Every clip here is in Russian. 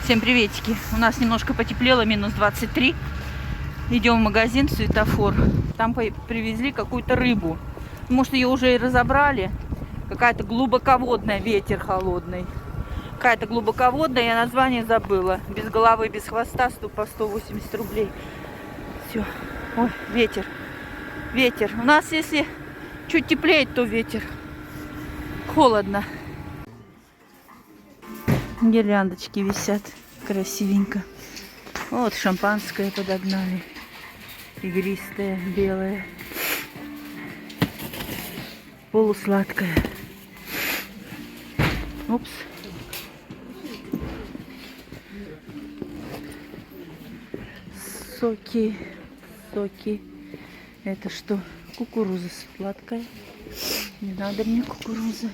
Всем приветики. У нас немножко потеплело, минус 23. Идем в магазин Светофор. Там привезли какую-то рыбу. Может, ее уже и разобрали. Какая-то глубоководная, ветер холодный. Какая-то глубоководная, я название забыла. Без головы, без хвоста, по 180 рублей. Все. Ой, ветер. Ветер. У нас, если чуть теплеет, то ветер. Холодно. Гирляндочки висят. Красивенько. Вот шампанское подогнали. Игристое, белое. Полусладкое. Упс. Соки. Соки. Это что? Кукуруза сладкая. Не надо мне кукурузы.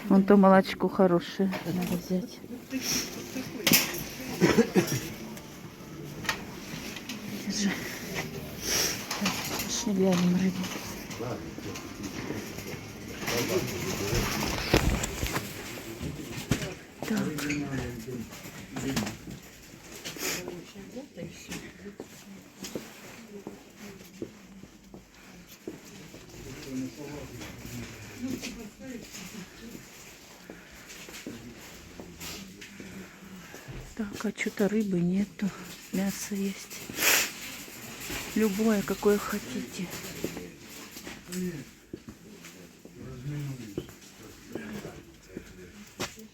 Вон то молочко хорошее. Надо взять. Держи. Так, пошли глянем рыбу. Так. Так, а что-то рыбы нету. Мясо есть. Любое, какое хотите.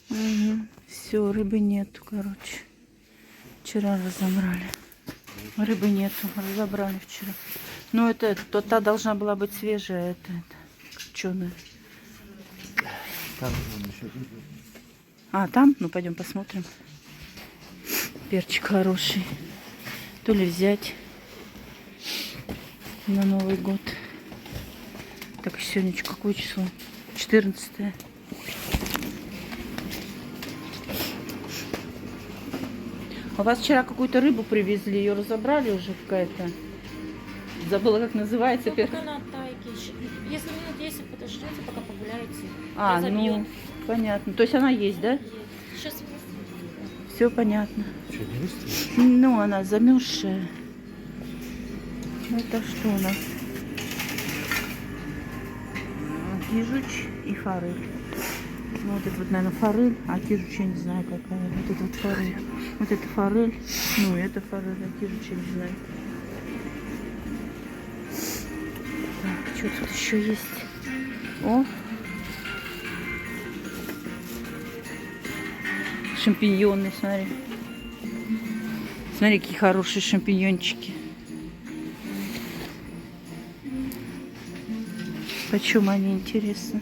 Угу. Все, рыбы нету, короче. Вчера разобрали. Рыбы нету, разобрали вчера. Ну, это та должна была быть свежая, это копченая. Там еще. А, там? Ну, пойдем посмотрим. Перчик хороший. То ли взять на Новый год. Так, сегодня какое число? 14-е. У вас вчера какую-то рыбу привезли, ее разобрали уже какая-то? Забыла, как называется. Ну, пока на тайге. Если минут 10 подождете, пока погуляете. А, разобьет. ну, понятно. То есть она есть, да? Сейчас Все понятно. Что, не выставишь? Ну, она замерзшая. Это что у нас? Кижуч и форель. Ну, вот это вот, наверное, форель, а кижуч я не знаю какая. Вот это вот форель. Вот это форель. Ну, это форель, а кижуч я не знаю. Так, что тут еще есть? О! Шампиньоны, смотри. Смотри, какие хорошие шампиньончики. Почем они, интересно?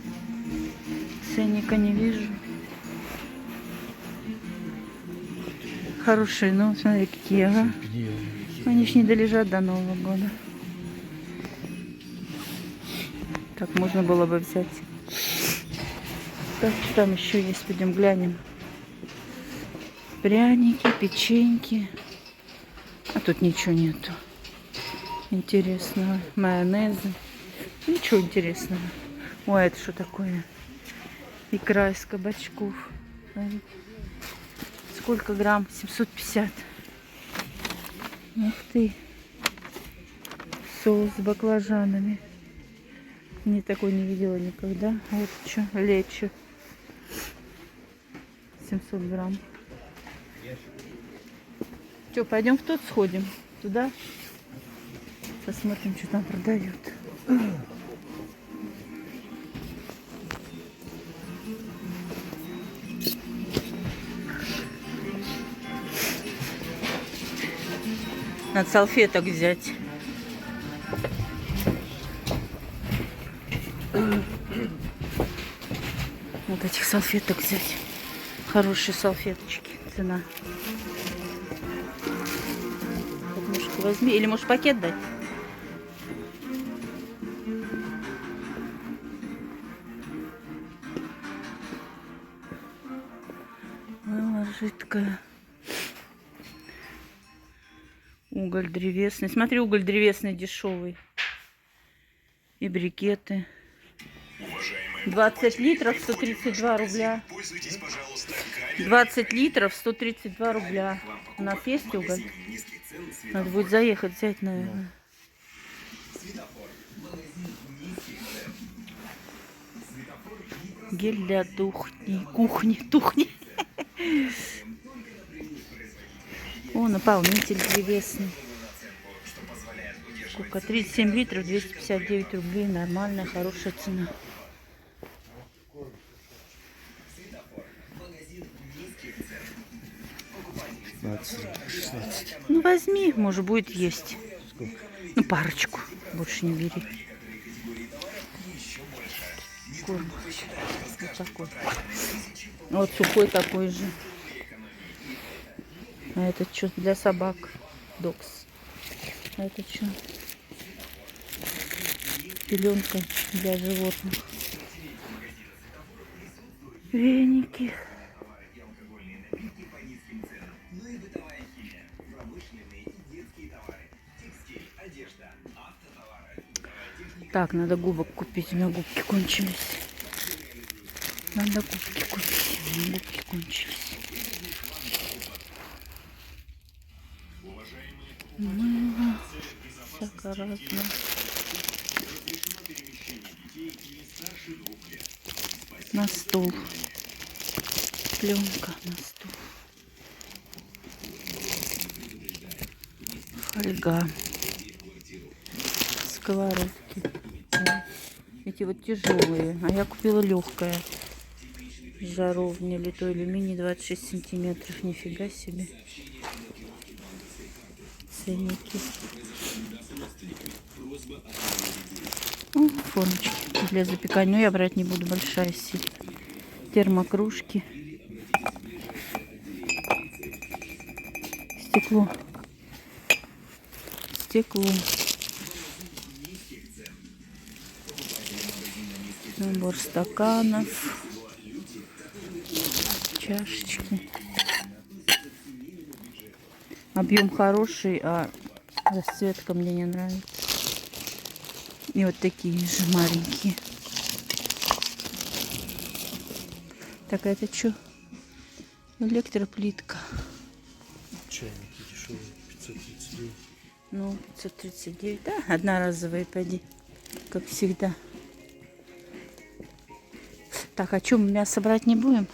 Ценника не вижу. Хорошие, ну, смотри, какие, ага. Они ж не долежат до Нового года. Так, можно было бы взять. Так, что там еще есть? Пойдем глянем. Пряники, печеньки. А тут ничего нету интересного. Майонезы. Ничего интересного. Ой, это что такое? Икра из кабачков. Смотрите. Сколько грамм? 750. Ух ты. Соус с баклажанами. Не такой не видела никогда. Вот что, лечо. 700 грамм. Что, пойдем в тот сходим? Туда? Посмотрим, что там продают. Надо салфеток взять. Вот этих салфеток взять. Хорошие салфеточки. Цена. Подмышку возьми. Или можешь пакет дать? Мыло жидкое. О, Уголь древесный. Смотри, уголь древесный дешевый. И брикеты. 20 литров 132 рубля. 20 литров 132 рубля. У нас есть уголь? Надо будет заехать, взять, наверное. Гель для тухни. О, наполнитель древесный. Сколько? 37 литров, 259 рублей. Нормальная, хорошая цена. Ну возьми, может будет есть. Сколько? Ну парочку, больше не бери. Корм. Вот такой. Вот сухой такой же. А это что? Для собак. Докс. А это что? Пеленка для животных. Веники. Так, надо губок купить. У меня губки кончились. Надо губки купить. У меня губки кончились. Мыло. Всякое разное. На стол. Пленка на стол. Фольга. Сковородки. Эти вот тяжелые. А я купила легкое. Жаровня литой алюминий 26 сантиметров. Нифига себе. Ценники. О, формочки для запекания. Но я брать не буду. Большая сеть. Термокружки. Стекло. Стекло. Набор стаканов. Чашечки. Объем хороший, а расцветка мне не нравится. И вот такие же маленькие. Так, это что? Электроплитка. Чайники дешевые, 539. Ну, 539, да? Одноразовые, пойди. Как всегда. Так, а что, мы мясо брать не будем?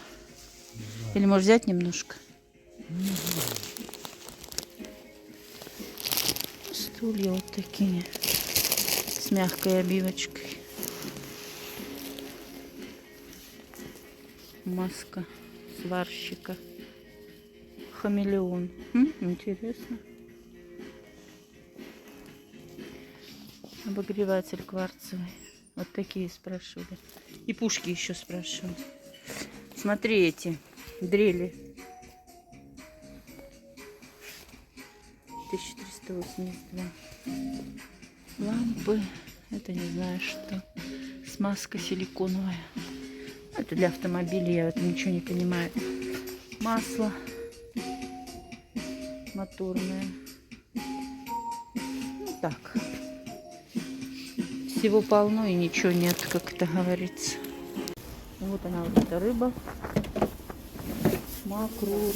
Или, может, взять немножко? Стулья вот такие. С мягкой обивочкой. Маска сварщика. Хамелеон. Интересно. Обогреватель кварцевый. Вот такие спрашивали. И пушки еще спрашивали. Смотри эти дрели. 1382. Лампы. Это не знаю что. Смазка силиконовая. Это для автомобиля. Я в этом ничего не понимаю. Масло. Моторное. Ну так. Всего полно и ничего нет, как это говорится. Вот она, вот эта рыба. Макру.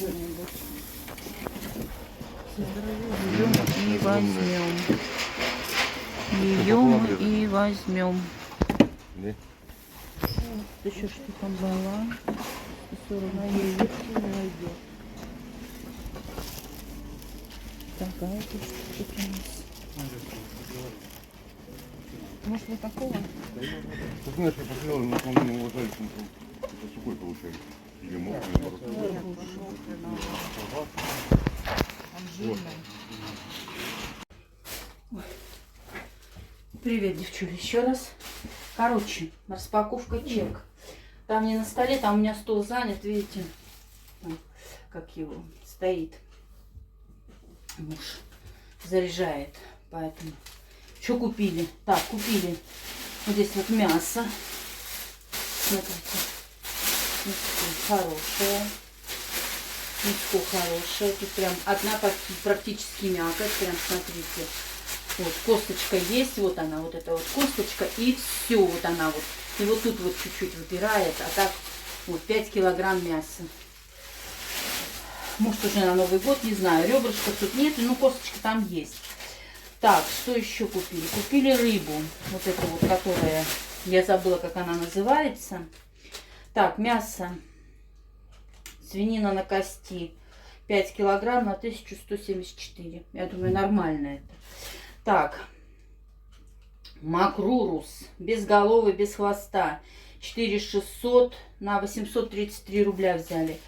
Берем и возьмем. Ее мы и возьмем. Вот еще что там было. 40 на ей не найдет. Так, а это что у нас? Может, вот такого? Ты знаешь, я посмотрел, но он не уважает, это сухой получается. Или мокрый, Привет, девчули, еще раз. Короче, распаковка чек. Там не на столе, там у меня стол занят, видите, там, как его, стоит. Муж заряжает, поэтому. Что купили? Так, купили вот здесь вот мясо. Смотрите, хорошее. Мяско хорошее. Тут прям одна практически мякоть. Прям смотрите. Вот косточка есть. Вот она, вот эта вот косточка. И все, вот она вот. И вот тут вот чуть-чуть выпирает. А так вот 5 килограмм мяса. Может уже на Новый год, не знаю. Ребрышка тут нет, но косточка там есть. Так, что еще купили? Купили рыбу. Вот эту вот, которая... Я забыла, как она называется. Так, мясо. Свинина на кости. 5 килограмм на 1174. Я думаю, нормально это. Так. Макрурус. Безголовый, без хвоста. 4600 на 833 рубля взяли.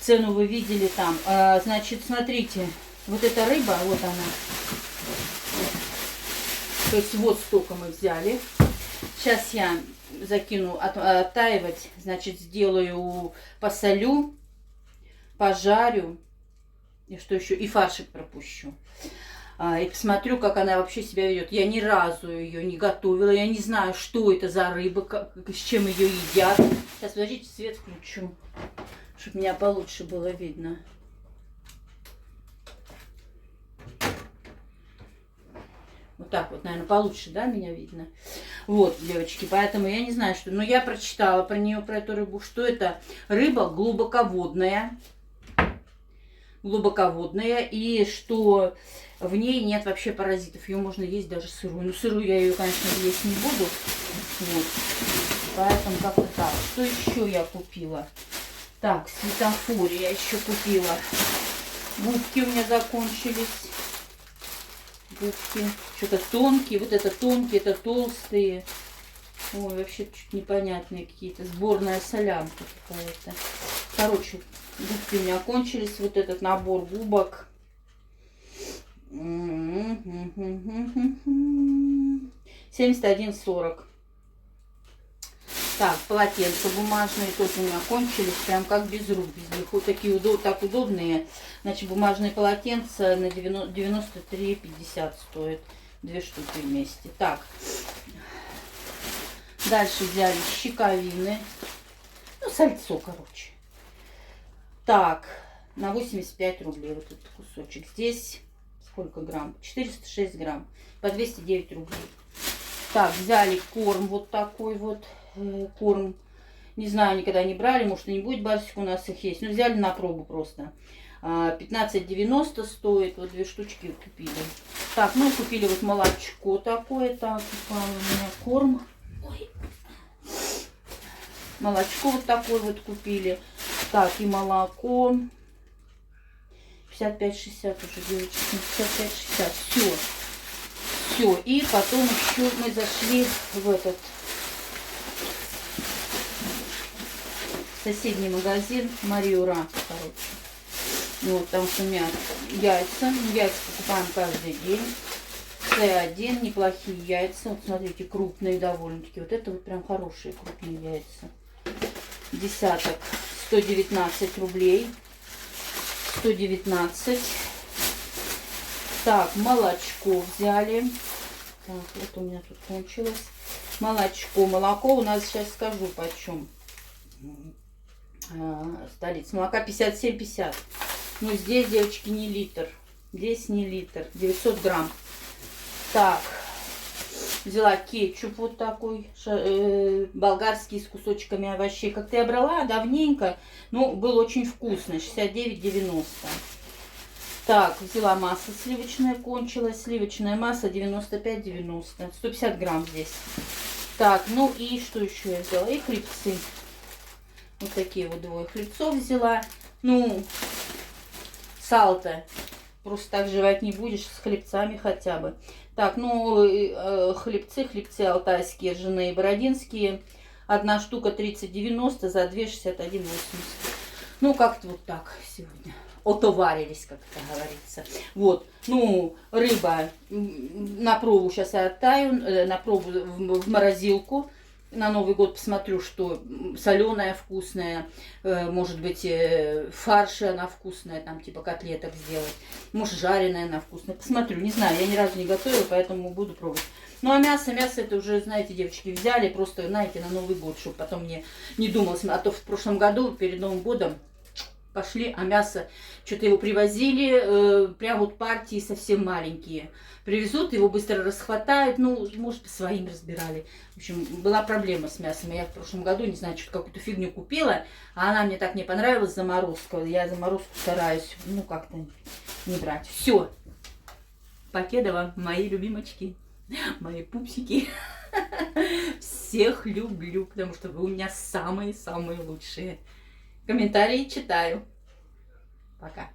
Цену вы видели там. Значит, смотрите. Вот эта рыба, вот она. То есть вот столько мы взяли. Сейчас я закину оттаивать. Значит, сделаю, посолю, пожарю. И что еще? И фаршик пропущу. И посмотрю, как она вообще себя ведет. Я ни разу ее не готовила. Я не знаю, что это за рыба, с чем ее едят. Сейчас, подождите, свет включу, чтобы меня получше было видно. Вот так вот, наверное, получше, да, меня видно. Вот, девочки, поэтому я не знаю, что... Но я прочитала про нее, про эту рыбу, что это рыба глубоководная. Глубоководная. И что в ней нет вообще паразитов. Ее можно есть даже сырую. Ну, сырую я ее, конечно, есть не буду. Вот. Поэтому как-то так. Что еще я купила? Так, светофоре я еще купила. Губки у меня закончились. Губки. Что-то тонкие. Вот это тонкие, это толстые. Ой, вообще чуть непонятные какие-то. Сборная солянка какая-то. Короче, губки у меня кончились. Вот этот набор губок. 71,40. Так, полотенца бумажные тоже у меня кончились, прям как без рук, без них. Вот такие так удобные. Значит, бумажные полотенца на 93,50 стоят. 2 штуки вместе. Так, дальше взяли щековины. Ну, сальцо, короче. Так, на 85 рублей вот этот кусочек. Здесь сколько грамм? 406 грамм. По 209 рублей. Так, взяли корм вот такой вот. Корм. Не знаю, никогда не брали. Может, и не будет барсик у нас их есть. Но взяли на пробу просто. 15,90 стоит. Вот 2 штучки купили. Так, ну и купили вот молочко такое. Так, упал у меня корм. Ой. Молочко вот такое вот купили. Так, и молоко. 55-60 уже, девочки. 55-60. Все. Все. И потом еще мы зашли в этот соседний магазин Мариура, короче. Вот, потому что у меня яйца. Яйца покупаем каждый день. С1, неплохие яйца. Вот смотрите, крупные довольно-таки. Вот это вот прям хорошие крупные яйца. Десяток 119 рублей. 119. Так, молочко взяли. Так, вот у меня тут кончилось. Молочко. Молоко у нас, сейчас скажу почем. Столица. Молока 57,50. Ну, здесь, девочки, не литр. Здесь не литр. 900 грамм. Так. Взяла кетчуп вот такой. Болгарский с кусочками овощей. Как-то я брала давненько. Ну, был очень вкусный. 69,90. Так, взяла масло сливочное. Кончилась. Сливочная масса 95,90. 150 грамм здесь. Так, ну и что еще я взяла? И хлебцы. Вот такие вот 2 хлебцов взяла. Ну, сало-то просто так жевать не будешь, с хлебцами хотя бы. Так, ну, хлебцы алтайские, ржаные, бородинские. 1 штука 30,90, за 2 61,80. Ну, как-то вот так сегодня. Отоварились, как это говорится. Вот, ну, рыба на пробу сейчас я оттаю, на пробу в морозилку. На Новый год посмотрю, что соленая, вкусная, может быть, фарш она вкусная, там типа котлеток сделать, может, жареная она вкусная. Посмотрю, не знаю, я ни разу не готовила, поэтому буду пробовать. Ну, а мясо это уже, знаете, девочки, взяли просто, знаете, на Новый год, чтобы потом мне не думалось. А то в прошлом году, перед Новым годом, Пошли, а мясо, что-то его привозили, прям вот партии совсем маленькие. Привезут, его быстро расхватают, ну, может, по своим разбирали. В общем, была проблема с мясом. Я в прошлом году, не знаю, что-то какую-то фигню купила, а она мне так не понравилась, заморозка. Я заморозку стараюсь, ну, как-то не брать. Все. Покедова, мои любимочки, мои пупсики. Всех люблю, потому что вы у меня самые-самые лучшие. Комментарии читаю. Пока.